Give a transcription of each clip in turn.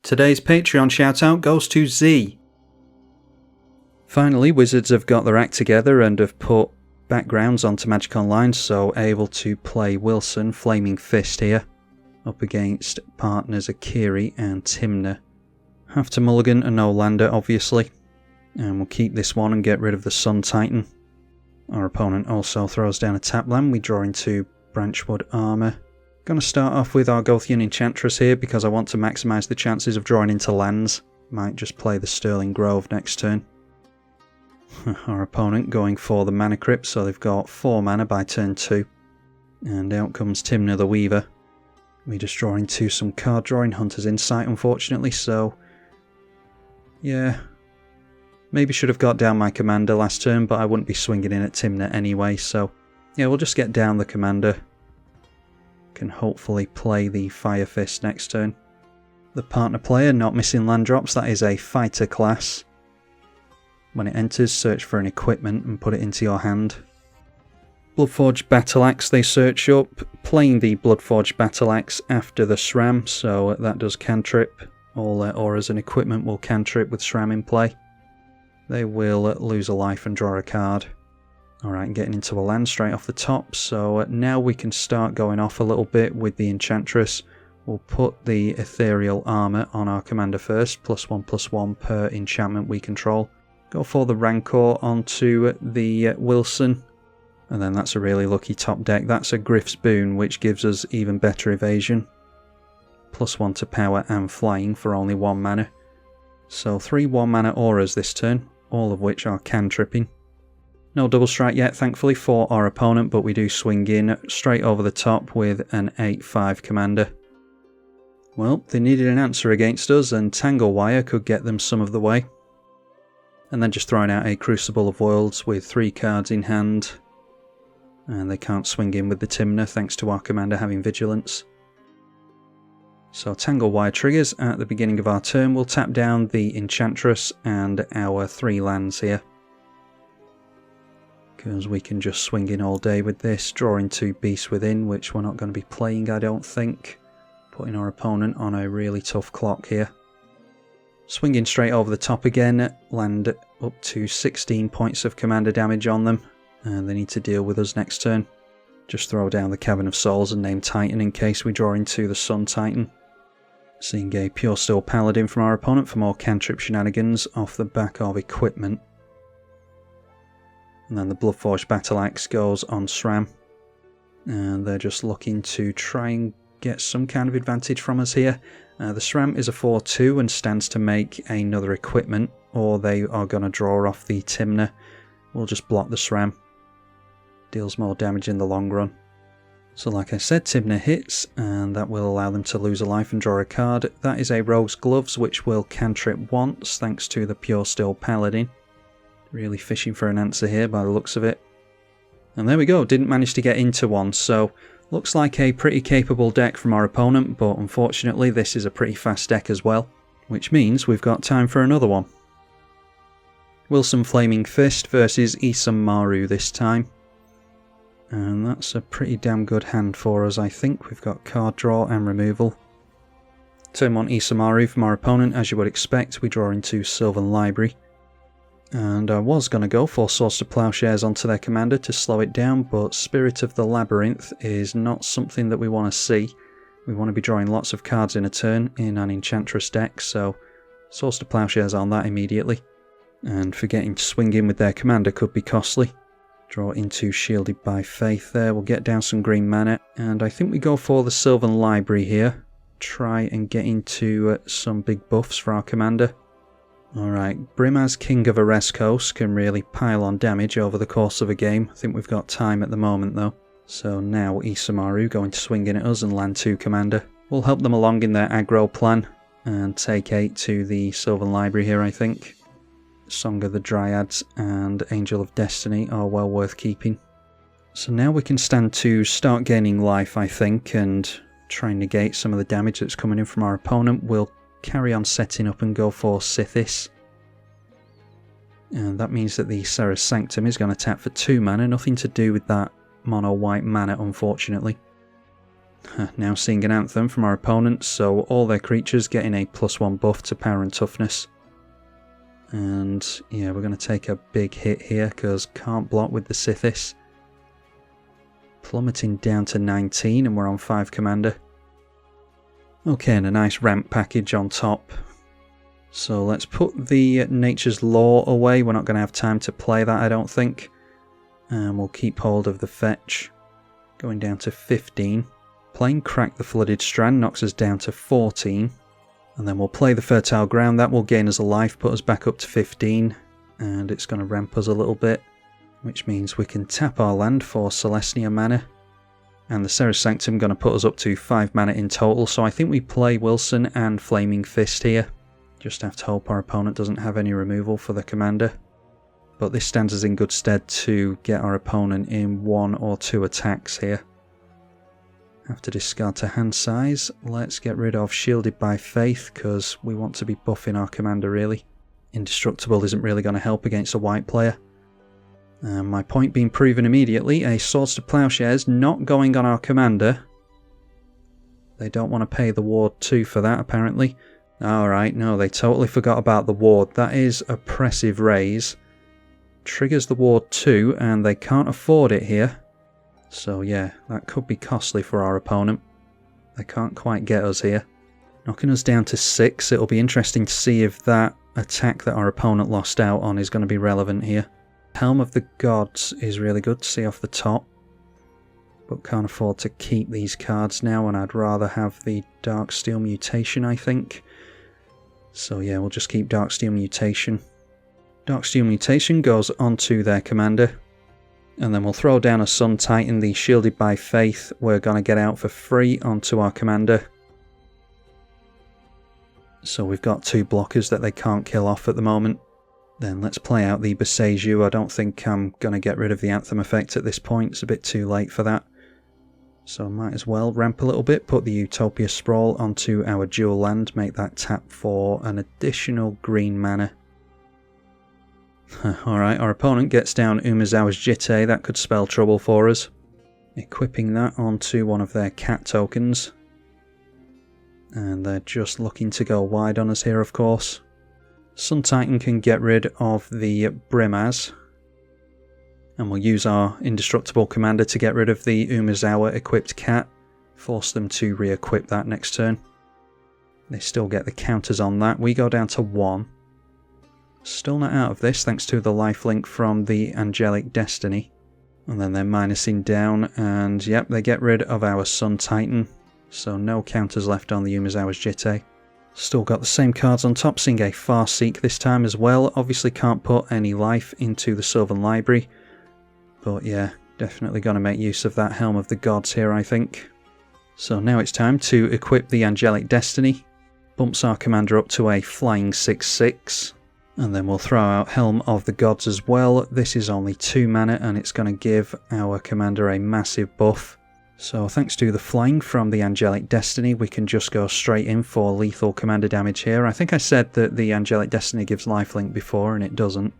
Today's Patreon shoutout goes to Z. Finally, Wizards have got their act together and have put backgrounds onto Magic Online, so able to play Wilson, Flaming Fist here, up against partners Akiri and Timna. Have to mulligan a no lander, obviously, and we'll keep this one and get rid of the Sun Titan. Our opponent also throws down a tap land. We draw into Branchwood Armour. Going to start off with our Argothian Enchantress here because I want to maximise the chances of drawing into lands. Might just play the Sterling Grove next turn. Our opponent going for the Mana Crypt, so they've got 4 mana by turn 2. And out comes Timna the Weaver. We just draw into some card drawing, Hunter's Insight unfortunately, so yeah. Maybe should have got down my commander last turn, but I wouldn't be swinging in at Timna anyway, so yeah, we'll just get down the commander. Can hopefully play the Fire Fist next turn. The partner player not missing land drops, that is a fighter class. When it enters, search for an equipment and put it into your hand. Bloodforged Battle Axe they search up, playing the Bloodforged Battle Axe after the SRAM, so that does cantrip. All auras and equipment will cantrip with SRAM in play. They will lose a life and draw a card. Alright, getting into a land straight off the top, so now we can start going off a little bit with the Enchantress. We'll put the Ethereal Armour on our commander first, +1/+1 per enchantment we control. Go for the Rancor onto the Wilson, and then that's a really lucky top deck. That's a Griff's Boon, which gives us even better evasion. +1 to power and flying for only 1 mana. So 3 1-mana auras this turn, all of which are cantripping. No double strike yet, thankfully, for our opponent, but we do swing in straight over the top with an 8/5 commander. Well, they needed an answer against us, and Tangle Wire could get them some of the way. And then just throwing out a Crucible of Worlds with 3 cards in hand. And they can't swing in with the Timna, thanks to our commander having Vigilance. So Tangle Wire triggers at the beginning of our turn. We'll tap down the Enchantress and our 3 lands here, because we can just swing in all day with this, draw into Beast Within, which we're not going to be playing, I don't think. Putting our opponent on a really tough clock here. Swinging straight over the top again, land up to 16 points of commander damage on them, and they need to deal with us next turn. Just throw down the Cavern of Souls and name Titan in case we draw into the Sun Titan. Seeing a Pure Steel Paladin from our opponent for more cantrip shenanigans off the back of equipment. And then the Bloodforged Battle Axe goes on SRAM. And they're just looking to try and get some kind of advantage from us here. The SRAM is a 4/2 and stands to make another equipment, or they are going to draw off the Timna. We'll just block the SRAM. Deals more damage in the long run. So like I said, Timna hits, and that will allow them to lose a life and draw a card. That is a Rogue's Gloves, which will cantrip once, thanks to the Pure Steel Paladin. Really fishing for an answer here by the looks of it. And there we go, didn't manage to get into one, so looks like a pretty capable deck from our opponent, but unfortunately this is a pretty fast deck as well, which means we've got time for another one. Wilson Flaming Fist versus Isam Maru this time. And that's a pretty damn good hand for us, I think. We've got card draw and removal. Turn 1 Isam Maru from our opponent, as you would expect, we draw into Sylvan Library. And I was going to go for Swords to Plowshares onto their commander to slow it down, but Spirit of the Labyrinth is not something that we want to see. We want to be drawing lots of cards in a turn in an Enchantress deck, so Swords to Plowshares on that immediately. And forgetting to swing in with their commander could be costly. Draw into Shielded by Faith there, we'll get down some green mana, and I think we go for the Sylvan Library here. Try and get into some big buffs for our commander. Alright, Brimaz, King of Oreskos, can really pile on damage over the course of a game. I think we've got time at the moment though. So now Isam Maru going to swing in at us and land 2 commander. We'll help them along in their aggro plan and take 8 to the Sylvan Library here, I think. Song of the Dryads and Angel of Destiny are well worth keeping. So now we can stand to start gaining life, I think, and try and negate some of the damage that's coming in from our opponent. We'll carry on setting up and go for Sithis. And that means that the Serra's Sanctum is going to tap for 2 mana, nothing to do with that mono white mana, unfortunately. Now seeing an Anthem from our opponents, so all their creatures getting a +1 buff to power and toughness. And yeah, we're going to take a big hit here because can't block with the Sithis. Plummeting down to 19 and we're on 5 commander. Okay, and a nice ramp package on top. So let's put the Nature's Law away. We're not going to have time to play that, I don't think. And we'll keep hold of the fetch. Going down to 15. Playing Crack the Flooded Strand knocks us down to 14. And then we'll play the Fertile Ground. That will gain us a life, put us back up to 15. And it's going to ramp us a little bit. Which means we can tap our land for Celestia mana. And the Serra's Sanctum going to put us up to 5 mana in total. So I think we play Wilson and Flaming Fist here. Just have to hope our opponent doesn't have any removal for the commander. But this stands us in good stead to get our opponent in 1 or 2 attacks here. Have to discard to hand size. Let's get rid of Shielded by Faith because we want to be buffing our commander really. Indestructible isn't really going to help against a white player. My point being proven immediately, a Swords to Plowshares not going on our commander. They don't want to pay the Ward 2 for that apparently. Alright, no, they totally forgot about the Ward. That is oppressive raise. Triggers the Ward 2 and they can't afford it here. So yeah, that could be costly for our opponent. They can't quite get us here. Knocking us down to 6, it'll be interesting to see if that attack that our opponent lost out on is going to be relevant here. Helm of the Gods is really good to see off the top. But can't afford to keep these cards now and I'd rather have the Darksteel Mutation I think. So yeah, we'll just keep Darksteel Mutation. Darksteel Mutation goes onto their commander. And then we'll throw down a Sun Titan, the Shielded by Faith. We're going to get out for free onto our commander. So we've got 2 blockers that they can't kill off at the moment. Then let's play out the Boseiju. I don't think I'm going to get rid of the Anthem effect at this point. It's a bit too late for that. So I might as well ramp a little bit, put the Utopia Sprawl onto our dual land, make that tap for an additional green mana. Alright, our opponent gets down Umezawa's Jitte, that could spell trouble for us. Equipping that onto one of their cat tokens. And they're just looking to go wide on us here, of course. Sun Titan can get rid of the Brimaz. And we'll use our Indestructible Commander to get rid of the Umezawa equipped cat. Force them to re-equip that next turn. They still get the counters on that. We go down to 1. Still not out of this thanks to the lifelink from the Angelic Destiny. And then they're minusing down and yep, they get rid of our Sun Titan. So no counters left on the Umezawa's Jitte. Still got the same cards on top, seeing a Farseek this time as well. Obviously can't put any life into the Sylvan Library. But yeah, definitely going to make use of that Helm of the Gods here I think. So now it's time to equip the Angelic Destiny. Bumps our commander up to a flying 6/6. And then we'll throw out Helm of the Gods as well. This is only 2 mana and it's going to give our commander a massive buff. So thanks to the flying from the Angelic Destiny, we can just go straight in for lethal commander damage here. I think I said that the Angelic Destiny gives lifelink before and it doesn't.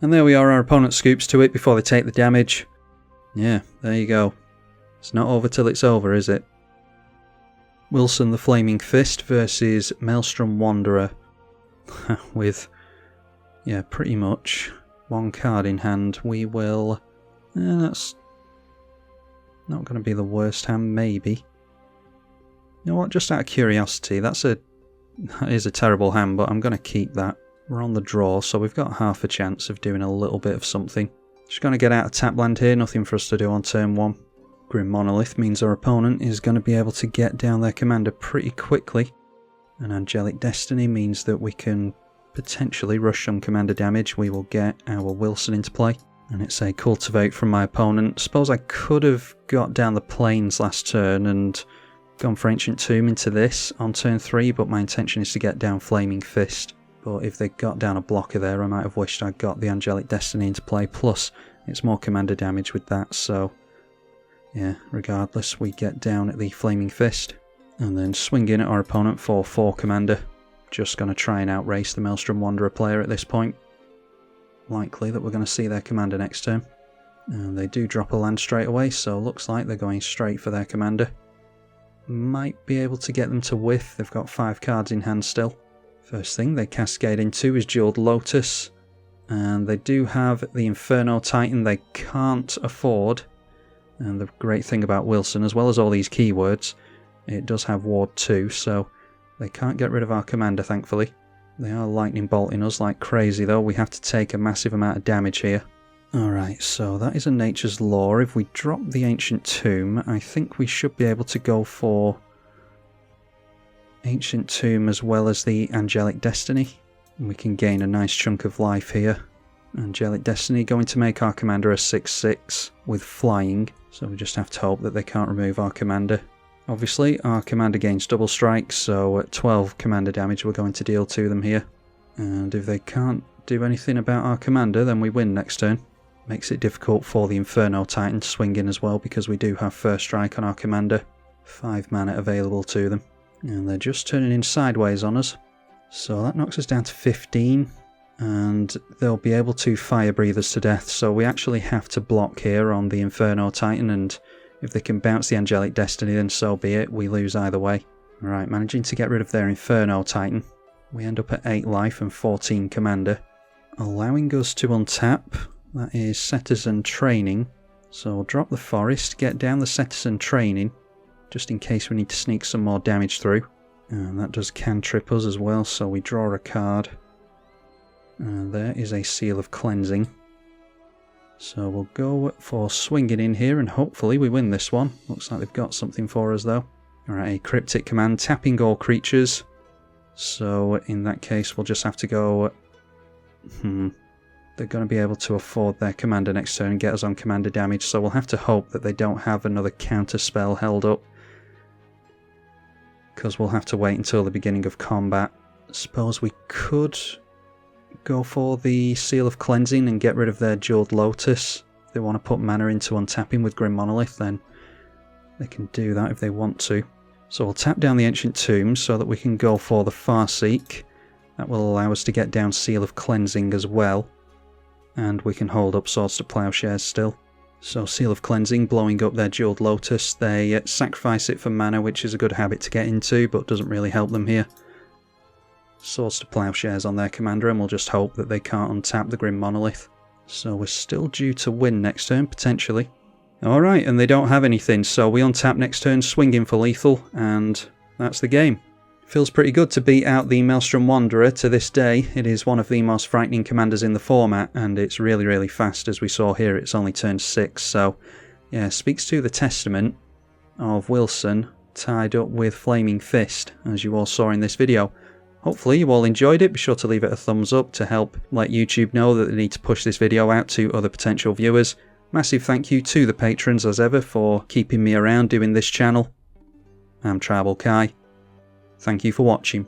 And there we are, our opponent scoops to it before they take the damage. Yeah, there you go. It's not over till it's over, is it? Wilson the Flaming Fist versus Maelstrom Wanderer. With, yeah, pretty much 1 card in hand. We will... that's not going to be the worst hand, maybe. You know what, just out of curiosity, that is a terrible hand, but I'm going to keep that. We're on the draw, so we've got half a chance of doing a little bit of something. Just going to get out of tap land here, nothing for us to do on turn 1. Grim Monolith means our opponent is going to be able to get down their commander pretty quickly. And Angelic Destiny means that we can potentially rush some commander damage. We will get our Wilson into play. And it's a Cultivate from my opponent. Suppose I could have got down the Plains last turn and gone for Ancient Tomb into this on turn 3, but my intention is to get down Flaming Fist. But if they got down a blocker there, I might have wished I'd got the Angelic Destiny into play. Plus, it's more commander damage with that, so... yeah, regardless, we get down at the Flaming Fist. And then swing in at our opponent for 4 commander. Just going to try and outrace the Maelstrom Wanderer player at this point. Likely that we're going to see their commander next turn. And they do drop a land straight away, so looks like they're going straight for their commander. might be able to get them to whiff. They've got 5 cards in hand still. First thing they cascade into is Jeweled Lotus. And they do have the Inferno Titan they can't afford. And the great thing about Wilson, as well as all these keywords, it does have Ward 2, so they can't get rid of our commander, thankfully. They are lightning bolting us like crazy though. We have to take a massive amount of damage here. Alright, so that is a Nature's Law. If we drop the Ancient Tomb, I think we should be able to go for Ancient Tomb as well as the Angelic Destiny. And we can gain a nice chunk of life here. Angelic Destiny going to make our commander a 6/6 with flying, so we just have to hope that they can't remove our commander. Obviously, our commander gains double strike, so at 12 commander damage we're going to deal to them here. And if they can't do anything about our commander, then we win next turn. Makes it difficult for the Inferno Titan to swing in as well, because we do have first strike on our commander. 5 mana available to them. And they're just turning in sideways on us. So that knocks us down to 15. And they'll be able to fire breathe us to death, so we actually have to block here on the Inferno Titan, and if they can bounce the Angelic Destiny, then so be it. We lose either way. Alright, managing to get rid of their Inferno Titan. We end up at 8 life and 14 commander. Allowing us to untap. That is Cetizen Training. So we'll drop the Forest, get down the Cetizen Training, just in case we need to sneak some more damage through. And that does cantrip us as well, so we draw a card. And there is a Seal of Cleansing. So we'll go for swinging in here and hopefully we win this one. Looks like they've got something for us though. Alright, a Cryptic Command, tapping all creatures. So in that case we'll just have to go... They're going to be able to afford their commander next turn and get us on commander damage, so we'll have to hope that they don't have another counter spell held up. Because we'll have to wait until the beginning of combat. Suppose we could go for the Seal of Cleansing and get rid of their Jeweled Lotus. If they want to put mana into untapping with Grim Monolith, then they can do that if they want to. So we'll tap down the Ancient Tomb so that we can go for the Farseek. That will allow us to get down Seal of Cleansing as well. And we can hold up Swords to Plowshares still. So Seal of Cleansing, blowing up their Jeweled Lotus. They sacrifice it for mana, which is a good habit to get into, but doesn't really help them here. Swords to Plowshares on their commander, and we'll just hope that they can't untap the Grim Monolith. So we're still due to win next turn, potentially. Alright, and they don't have anything, so we untap next turn, swing in for lethal, and that's the game. Feels pretty good to beat out the Maelstrom Wanderer to this day. It is one of the most frightening commanders in the format, and it's really, really fast. As we saw here, it's only turn 6, so yeah, speaks to the testament of Wilson tied up with Flaming Fist, as you all saw in this video. Hopefully you all enjoyed it. Be sure to leave it a thumbs up to help let YouTube know that they need to push this video out to other potential viewers. Massive thank you to the patrons as ever for keeping me around doing this channel. I'm tribalkai. Thank you for watching.